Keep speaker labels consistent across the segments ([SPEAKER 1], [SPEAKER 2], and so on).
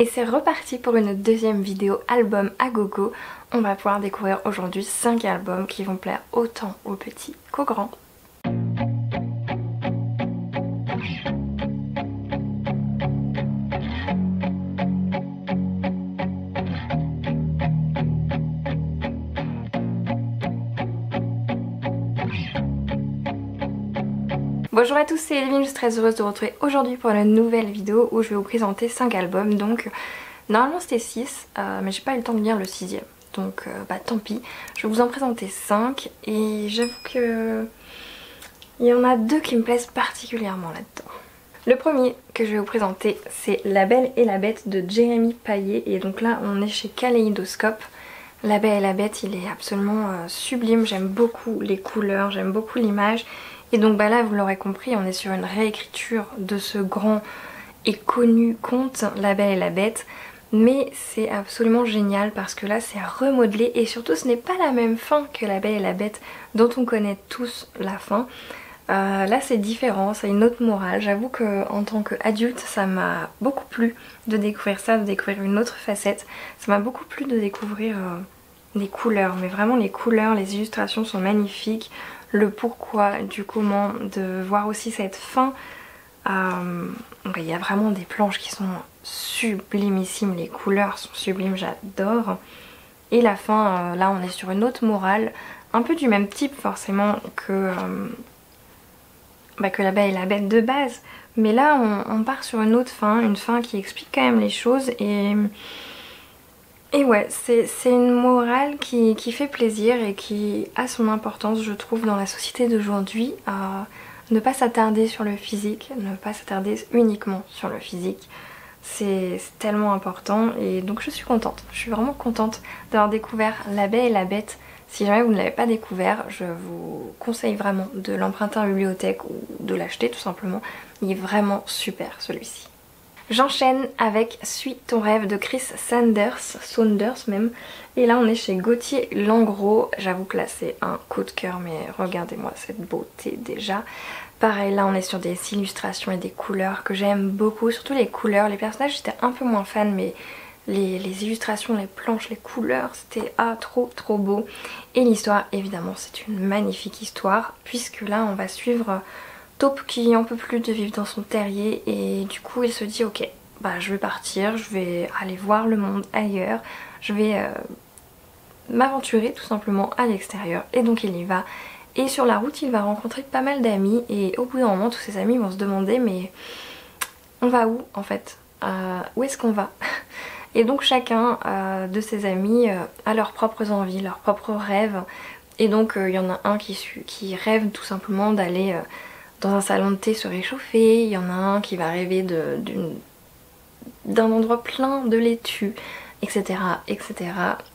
[SPEAKER 1] Et c'est reparti pour une deuxième vidéo album à gogo. On va pouvoir découvrir aujourd'hui 5 albums qui vont plaire autant aux petits qu'aux grands. Bonjour à tous, c'est Elvin, je suis très heureuse de vous retrouver aujourd'hui pour une nouvelle vidéo où je vais vous présenter 5 albums. Donc normalement c'était 6, mais j'ai pas eu le temps de lire le 6ème. Donc tant pis, je vais vous en présenter 5 et j'avoue que il y en a 2 qui me plaisent particulièrement là-dedans. Le premier que je vais vous présenter c'est La Belle et la Bête de Jérémy Payet, et donc là on est chez Kaléidoscope. La Belle et la Bête, il est absolument sublime, j'aime beaucoup les couleurs, j'aime beaucoup l'image. Et donc là vous l'aurez compris, on est sur une réécriture de ce grand et connu conte La Belle et la Bête. Mais c'est absolument génial parce que là c'est remodelé et surtout ce n'est pas la même fin que La Belle et la Bête dont on connaît tous la fin. Là c'est différent, ça a une autre morale. J'avoue qu'en tant qu'adulte ça m'a beaucoup plu de découvrir ça, de découvrir une autre facette. Ça m'a beaucoup plu de découvrir les couleurs, mais vraiment les couleurs, les illustrations sont magnifiques. Le pourquoi, du comment, de voir aussi cette fin. Il y a vraiment des planches qui sont sublimissimes, les couleurs sont sublimes, j'adore. Et la fin, là on est sur une autre morale, un peu du même type forcément que La Belle et la Bête de base. Mais là on part sur une autre fin, une fin qui explique quand même les choses et ouais, c'est une morale qui fait plaisir et qui a son importance, je trouve, dans la société d'aujourd'hui. Ne pas s'attarder sur le physique, ne pas s'attarder uniquement sur le physique. C'est tellement important et donc je suis contente. Je suis vraiment contente d'avoir découvert La Belle et la Bête. Si jamais vous ne l'avez pas découvert, je vous conseille vraiment de l'emprunter en bibliothèque ou de l'acheter tout simplement. Il est vraiment super celui-ci. J'enchaîne avec Suis ton rêve de Chris Saunders même. Et là on est chez Gauthier Langros. J'avoue que là c'est un coup de cœur, mais regardez-moi cette beauté déjà. Pareil, là on est sur des illustrations et des couleurs que j'aime beaucoup. Surtout les couleurs, les personnages j'étais un peu moins fan, mais les illustrations, les planches, les couleurs, c'était trop beau. Et l'histoire évidemment c'est une magnifique histoire, puisque là on va suivre Taupe qui en peut plus de vivre dans son terrier et du coup il se dit ok, je vais partir, je vais aller voir le monde ailleurs, je vais m'aventurer tout simplement à l'extérieur, et donc il y va. Et sur la route il va rencontrer pas mal d'amis et au bout d'un moment tous ses amis vont se demander mais on va où en fait, où est-ce qu'on va? Et donc chacun de ses amis a leurs propres envies, leurs propres rêves, et donc il y en a un qui rêve tout simplement d'aller dans un salon de thé se réchauffer, il y en a un qui va rêver d'un endroit plein de laitue, etc., etc.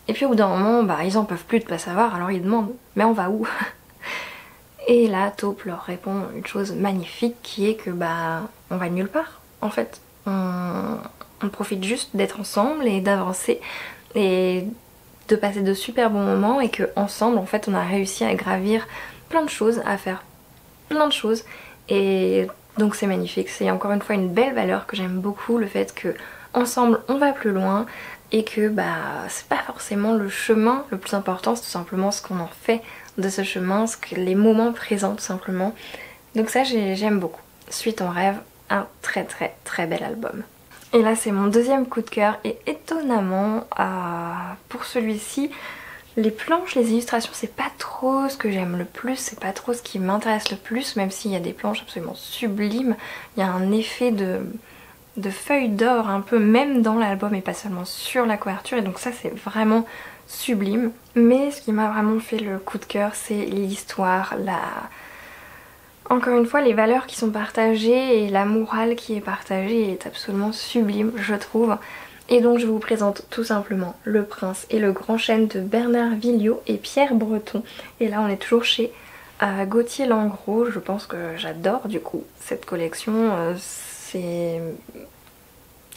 [SPEAKER 1] Et puis au bout d'un moment, ils en peuvent plus de pas savoir, alors ils demandent « mais on va où ?» Et là, Taupe leur répond une chose magnifique qui est que on va nulle part en fait. On profite juste d'être ensemble et d'avancer et de passer de super bons moments, et que ensemble en fait on a réussi à gravir plein de choses, à faire plein de choses, et donc c'est magnifique. C'est encore une fois une belle valeur que j'aime beaucoup, le fait que ensemble on va plus loin et que c'est pas forcément le chemin le plus important, c'est tout simplement ce qu'on en fait de ce chemin, les moments présents tout simplement. Donc ça j'aime beaucoup. Suis ton rêve, un très bel album. Et là c'est mon deuxième coup de cœur, et étonnamment pour celui-ci, les planches, les illustrations, c'est pas trop ce que j'aime le plus, c'est pas trop ce qui m'intéresse le plus, même s'il y a des planches absolument sublimes. Il y a un effet de feuilles d'or un peu même dans l'album et pas seulement sur la couverture, et donc ça c'est vraiment sublime. Mais ce qui m'a vraiment fait le coup de cœur, c'est l'histoire, encore une fois les valeurs qui sont partagées et la morale qui est partagée est absolument sublime je trouve. Et donc je vous présente tout simplement Le Prince et le Grand Chêne de Bernard Villot et Pierre Breton. Et là on est toujours chez Gauthier Langros. Je pense que j'adore du coup cette collection. C'est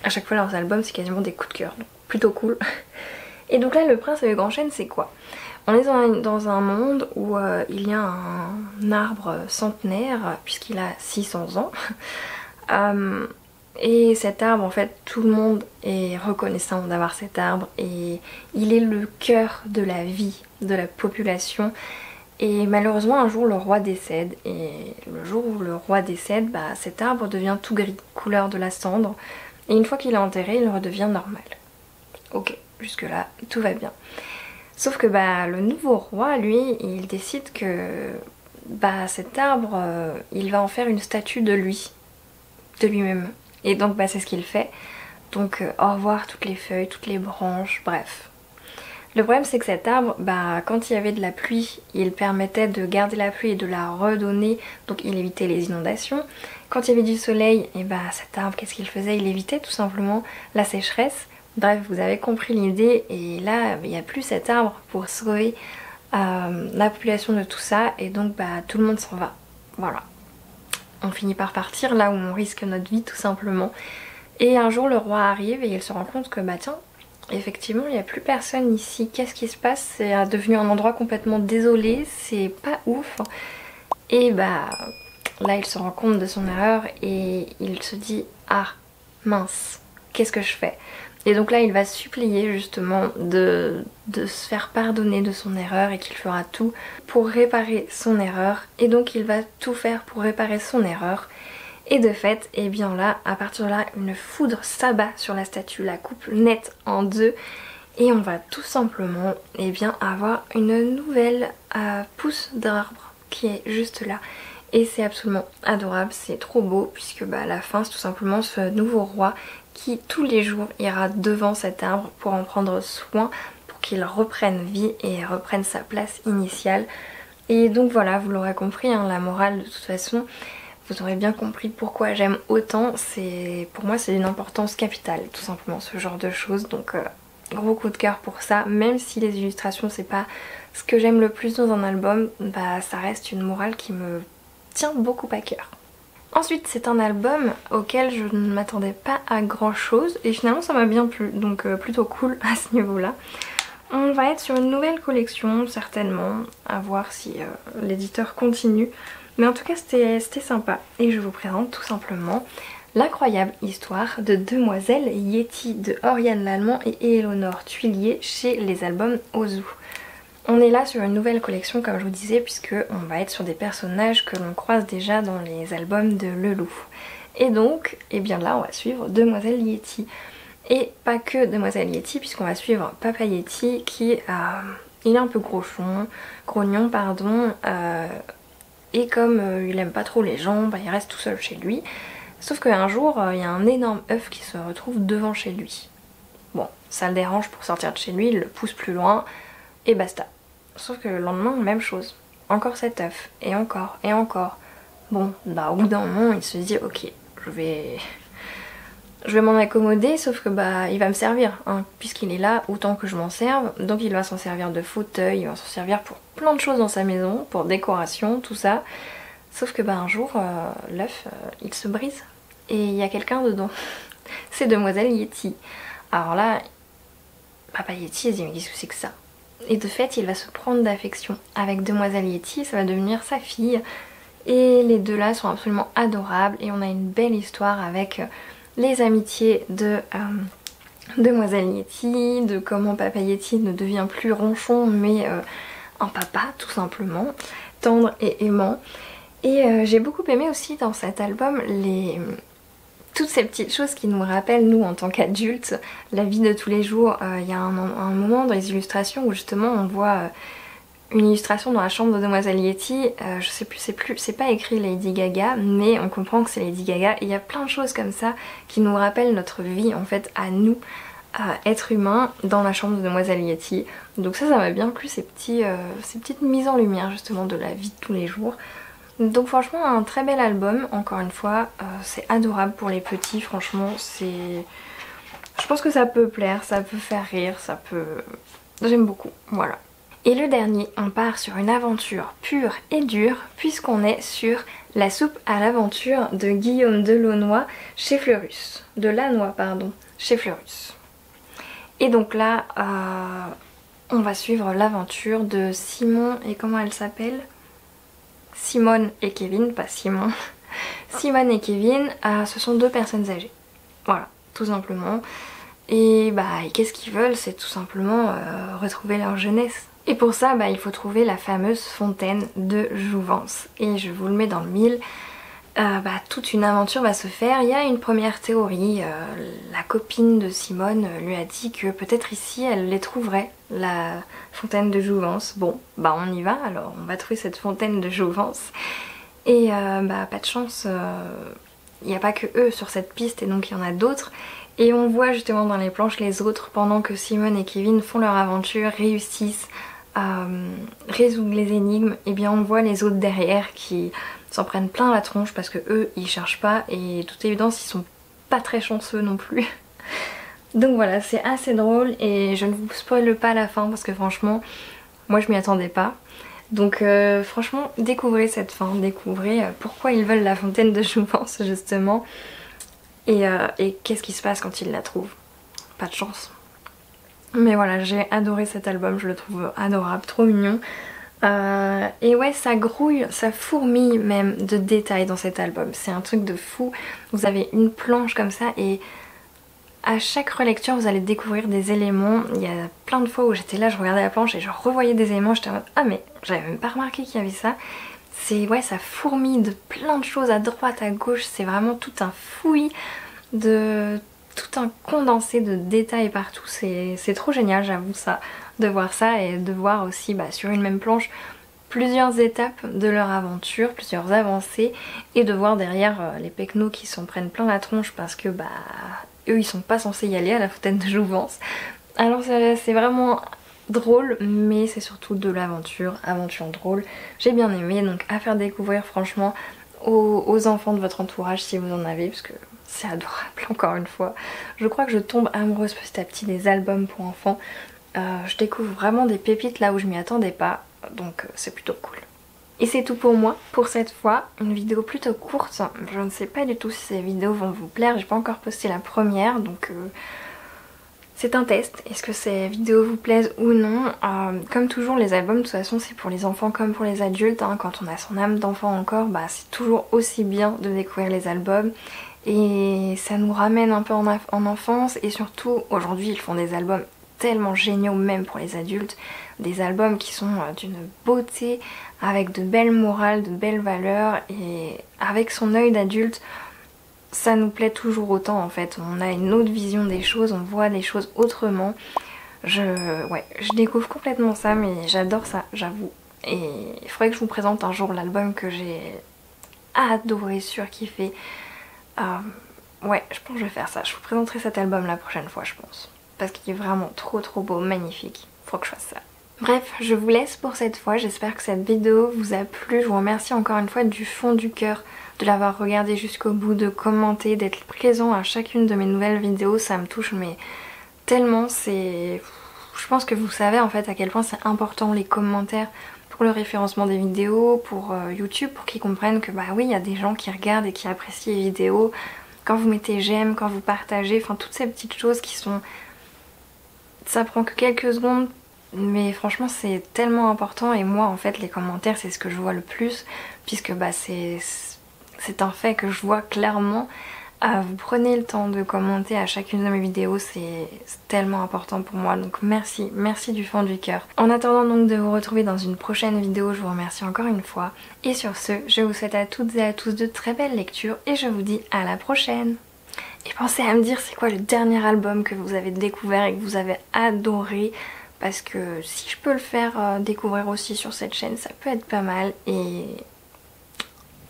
[SPEAKER 1] à chaque fois leurs albums c'est quasiment des coups de cœur, donc plutôt cool. Et donc là Le Prince et le Grand Chêne c'est quoi? On est dans un monde où il y a un arbre centenaire puisqu'il a 600 ans. Et cet arbre, en fait, tout le monde est reconnaissant d'avoir cet arbre et il est le cœur de la vie de la population. Et malheureusement, un jour, le roi décède. Et le jour où le roi décède, bah, cet arbre devient tout gris, couleur de la cendre. Et une fois qu'il est enterré, il redevient normal. Ok, jusque-là, tout va bien. Sauf que bah, le nouveau roi, lui, il décide que bah, cet arbre, il va en faire une statue de lui, de lui-même. Et donc bah, c'est ce qu'il fait. Donc au revoir toutes les feuilles, toutes les branches, bref. Le problème c'est que cet arbre, bah, quand il y avait de la pluie, il permettait de garder la pluie et de la redonner, donc il évitait les inondations. Quand il y avait du soleil, et bah, cet arbre, qu'est-ce qu'il faisait? Il évitait tout simplement la sécheresse. Bref, vous avez compris l'idée, et là, il n'y a plus cet arbre pour sauver la population de tout ça, et donc bah, tout le monde s'en va. Voilà. On finit par partir là où on risque notre vie tout simplement. Et un jour le roi arrive et il se rend compte que bah tiens, effectivement il n'y a plus personne ici. Qu'est-ce qui se passe? C'est devenu un endroit complètement désolé, c'est pas ouf. Et bah là il se rend compte de son erreur et il se dit ah mince, qu'est-ce que je fais? Et donc là il va supplier justement de se faire pardonner de son erreur et qu'il fera tout pour réparer son erreur. Et donc il va tout faire pour réparer son erreur. Et de fait, et bien là, à partir de là, une foudre s'abat sur la statue, la coupe nette en deux. Et on va tout simplement et bien, avoir une nouvelle pousse d'arbre qui est juste là. Et c'est absolument adorable, c'est trop beau puisque bah, à la fin c'est tout simplement ce nouveau roi qui tous les jours ira devant cet arbre pour en prendre soin, pour qu'il reprenne vie et reprenne sa place initiale. Et donc voilà, vous l'aurez compris, hein, la morale de toute façon, vous aurez bien compris pourquoi j'aime autant. Pour moi c'est d'une importance capitale tout simplement ce genre de choses, donc gros coup de cœur pour ça. Même si les illustrations c'est pas ce que j'aime le plus dans un album, bah ça reste une morale qui me tient beaucoup à cœur. Ensuite c'est un album auquel je ne m'attendais pas à grand chose et finalement ça m'a bien plu, donc plutôt cool à ce niveau là. On va être sur une nouvelle collection certainement, à voir si l'éditeur continue, mais en tout cas c'était sympa. Et je vous présente tout simplement l'incroyable histoire de Demoiselle Yeti de Oriane Lallemand et Éléonore Tuillier chez les albums Ozu. On est là sur une nouvelle collection comme je vous disais, puisque on va être sur des personnages que l'on croise déjà dans les albums de Leloup. Et donc, et bien là on va suivre Demoiselle Yeti. Et pas que Demoiselle Yeti, puisqu'on va suivre Papa Yeti qui il est un peu grognon pardon, et comme il aime pas trop les gens, bah, il reste tout seul chez lui. Sauf qu'un jour il y a un énorme œuf qui se retrouve devant chez lui. Bon, ça le dérange pour sortir de chez lui, il le pousse plus loin et basta. Sauf que le lendemain, même chose. Encore cet œuf, et encore, et encore. Bon, bah au bout d'un moment, il se dit ok, je vais m'en accommoder, sauf que bah il va me servir, hein, puisqu'il est là, autant que je m'en serve. Donc il va s'en servir de fauteuil, il va s'en servir pour plein de choses dans sa maison, pour décoration, tout ça. Sauf que bah un jour, l'œuf, il se brise, et il y a quelqu'un dedans. C'est Demoiselle Yeti. Alors là, Papa Yeti, il se dit mais qu'est-ce que c'est que ça? Et de fait, il va se prendre d'affection avec Demoiselle Yeti, ça va devenir sa fille. Et les deux là sont absolument adorables et on a une belle histoire avec les amitiés de Demoiselle Yeti, de comment Papa Yeti ne devient plus ronchon mais un papa tout simplement, tendre et aimant. Et j'ai beaucoup aimé aussi dans cet album toutes ces petites choses qui nous rappellent, nous en tant qu'adultes, la vie de tous les jours. Il y a un moment dans les illustrations où justement on voit une illustration dans la chambre de Demoiselle Yeti, je sais plus, c'est pas écrit Lady Gaga, mais on comprend que c'est Lady Gaga. Et il y a plein de choses comme ça qui nous rappellent notre vie en fait à nous, êtres humains, dans la chambre de Demoiselle Yeti. Donc ça m'a bien plu, ces petites mises en lumière justement de la vie de tous les jours. Donc franchement un très bel album, encore une fois, c'est adorable pour les petits, franchement c'est... Je pense que ça peut plaire, ça peut faire rire, ça peut... J'aime beaucoup, voilà. Et le dernier, on part sur une aventure pure et dure, puisqu'on est sur La soupe à l'aventure de Guillaume Delannoy chez Fleurus. Chez Fleurus. Et donc là, on va suivre l'aventure de Simon et comment elle s'appelle ? Simone et Kevin, pas Simon. Simone et Kevin, ce sont deux personnes âgées. Voilà, tout simplement. Et bah qu'est-ce qu'ils veulent? C'est tout simplement retrouver leur jeunesse. Et pour ça, bah, il faut trouver la fameuse fontaine de jouvence. Et je vous le mets dans le mille. Toute une aventure va se faire. Il y a une première théorie. La copine de Simone lui a dit que peut-être ici elle les trouverait, la fontaine de jouvence. Bon, bah on y va, alors on va trouver cette fontaine de jouvence. Et pas de chance, il n'y a pas que eux sur cette piste et donc il y en a d'autres. Et on voit justement dans les planches les autres pendant que Simone et Kevin font leur aventure, réussissent à résoudre les énigmes. Et bien on voit les autres derrière qui s'en prennent plein la tronche parce que eux ils cherchent pas et de toute évidence ils sont pas très chanceux non plus. Donc voilà, c'est assez drôle et je ne vous spoile pas la fin parce que franchement moi je m'y attendais pas. Donc franchement découvrez cette fin, découvrez pourquoi ils veulent la fontaine de jouvence justement et qu'est-ce qui se passe quand ils la trouvent. Pas de chance. Mais voilà, j'ai adoré cet album, je le trouve adorable, trop mignon. Et ouais, ça grouille, ça fourmille même de détails dans cet album, c'est un truc de fou. Vous avez une planche comme ça et à chaque relecture vous allez découvrir des éléments. Il y a plein de fois où j'étais là, je regardais la planche et je revoyais des éléments, j'étais en mode ah mais j'avais même pas remarqué qu'il y avait ça. C'est ouais, ça fourmille de plein de choses à droite, à gauche, c'est vraiment tout un fouillis de tout un condensé de détails partout, c'est trop génial, j'avoue ça, de voir ça et de voir aussi sur une même planche plusieurs étapes de leur aventure, plusieurs avancées et de voir derrière les pecnos qui s'en prennent plein la tronche parce que eux ils sont pas censés y aller à la fontaine de jouvence. Alors c'est vraiment drôle mais c'est surtout de l'aventure, aventure drôle, j'ai bien aimé, donc à faire découvrir franchement aux enfants de votre entourage si vous en avez parce que c'est adorable encore une fois. Je crois que je tombe amoureuse petit à petit des albums pour enfants. Je découvre vraiment des pépites là où je m'y attendais pas, donc c'est plutôt cool. Et c'est tout pour moi pour cette fois, une vidéo plutôt courte. Je ne sais pas du tout si ces vidéos vont vous plaire, j'ai pas encore posté la première donc c'est un test. Est-ce que ces vidéos vous plaisent ou non? Comme toujours les albums de toute façon c'est pour les enfants comme pour les adultes, hein. Quand on a son âme d'enfant encore, c'est toujours aussi bien de découvrir les albums. Et ça nous ramène un peu en enfance et surtout aujourd'hui ils font des albums tellement géniaux même pour les adultes, des albums qui sont d'une beauté, avec de belles morales, de belles valeurs et avec son œil d'adulte ça nous plaît toujours autant en fait, on a une autre vision des choses, on voit les choses autrement. Je découvre complètement ça mais j'adore ça, j'avoue. Et il faudrait que je vous présente un jour l'album que j'ai adoré, surkiffé. Ouais, je pense que je vais faire ça. Je vous présenterai cet album la prochaine fois, je pense. Parce qu'il est vraiment trop beau, magnifique. Faut que je fasse ça. Bref, je vous laisse pour cette fois. J'espère que cette vidéo vous a plu. Je vous remercie encore une fois du fond du cœur de l'avoir regardé jusqu'au bout, de commenter, d'être présent à chacune de mes nouvelles vidéos. Ça me touche mais tellement. Je pense que vous savez en fait à quel point c'est important les commentaires pour le référencement des vidéos, pour YouTube, pour qu'ils comprennent que oui, il y a des gens qui regardent et qui apprécient les vidéos. Quand vous mettez j'aime, quand vous partagez, enfin toutes ces petites choses qui sont... Ça prend que quelques secondes, mais franchement c'est tellement important et moi en fait les commentaires c'est ce que je vois le plus, puisque c'est un fait que je vois clairement. Vous prenez le temps de commenter à chacune de mes vidéos, c'est tellement important pour moi, donc merci du fond du cœur. En attendant donc de vous retrouver dans une prochaine vidéo, je vous remercie encore une fois. Et sur ce, je vous souhaite à toutes et à tous de très belles lectures et je vous dis à la prochaine. Et pensez à me dire c'est quoi le dernier album que vous avez découvert et que vous avez adoré, parce que si je peux le faire découvrir aussi sur cette chaîne, ça peut être pas mal. Et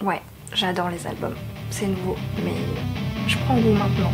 [SPEAKER 1] ouais, j'adore les albums, c'est nouveau, mais je prends goût maintenant.